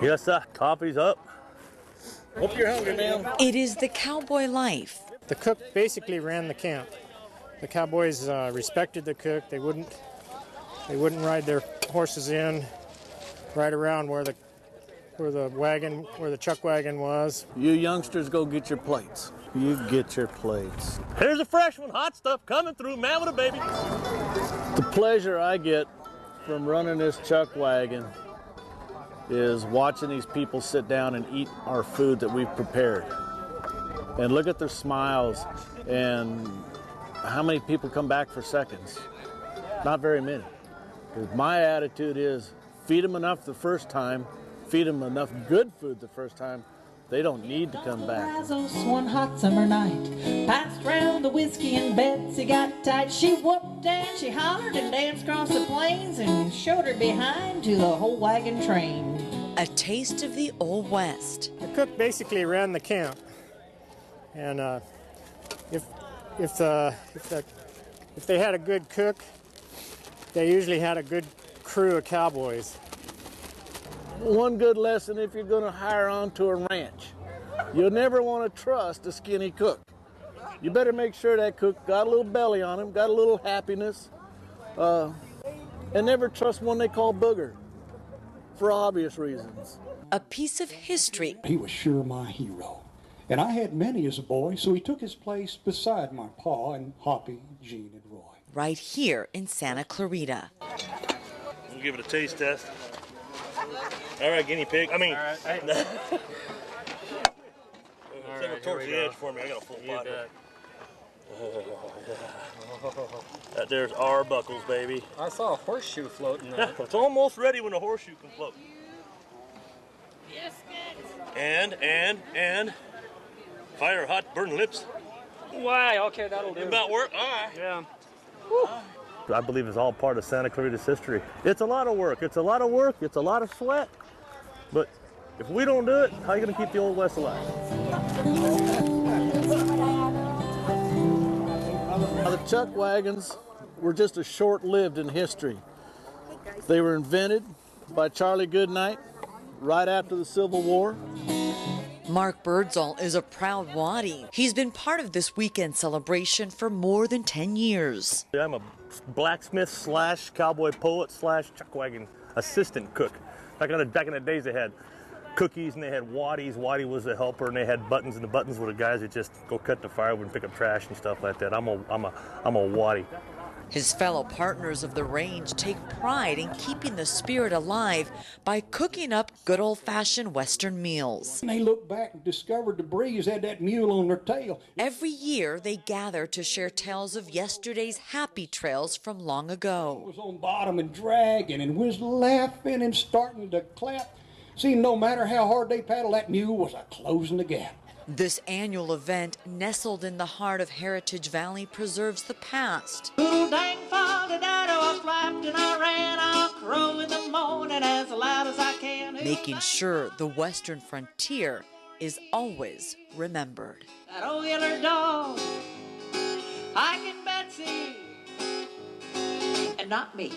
Yes, sir. Coffee's up. Hope you're hungry, ma'am. It is the cowboy life. The cook basically ran the camp. The cowboys respected the cook. They wouldn't ride their horses in right around where the chuck wagon was. You youngsters go get your plates. You get your plates. Here's a fresh one. Hot stuff coming through. Man with a baby. The pleasure I get from running this chuck wagon is watching these people sit down and eat our food that we've prepared. And look at their smiles and how many people come back for seconds. Not very many. My attitude is feed them enough the first time, feed them enough good food the first time, they don't need to come back. One hot summer night, passed round the whiskey and Betsy got tight. She whooped and she hollered and danced across the plains and showed her behind to the whole wagon train. A taste of the Old West. The cook basically ran the camp, and if they had a good cook, they usually had a good crew of cowboys. One good lesson if you're going to hire on to a ranch, you'll never want to trust a skinny cook. You better make sure that cook got a little belly on him, got a little happiness, and never trust one they call Booger, for obvious reasons. A piece of history. He was sure my hero, and I had many as a boy, so he took his place beside my pa and Hoppy, Gene, and Roy. Right here in Santa Clarita. We'll give it a taste test. All right, guinea pig. I mean, all right. Send it towards the edge for me. I got a full pot. That there's our buckles, baby. I saw a horseshoe floating there. Yeah, it's almost ready when a horseshoe can float. And fire hot, burn lips. Why? Okay, that'll do. About work? All right. Yeah. I believe it's all part of Santa Clarita's history. It's a lot of work. It's a lot of work. It's a lot of sweat. But if we don't do it, how are you going to keep the Old West alive? Now, the chuck wagons were just as short-lived in history. They were invented by Charlie Goodnight right after the Civil War. Mark Birdsall is a proud Waddy. He's been part of this weekend celebration for more than 10 years. I'm a blacksmith slash cowboy poet slash chuck wagon assistant cook. Back in the days, they had cookies and they had waddies. Waddy was the helper, and they had buttons, and the buttons were the guys that just go cut the firewood and pick up trash and stuff like that. I'm a waddy. His fellow partners of the range take pride in keeping the spirit alive by cooking up good old-fashioned Western meals. And they looked back and discovered the breeze had that mule on their tail. Every year, they gather to share tales of yesterday's happy trails from long ago. It was on bottom and dragging and was laughing and starting to clap. Seemed no matter how hard they paddled, that mule was a closing the gap. This annual event, nestled in the heart of Heritage Valley, preserves the past. Little dang father died, I flapped and I ran, I'll crow in the morning as loud as I can. Making sure the Western frontier is always remembered. That old yeller dog, Ike and Betsy, and not me.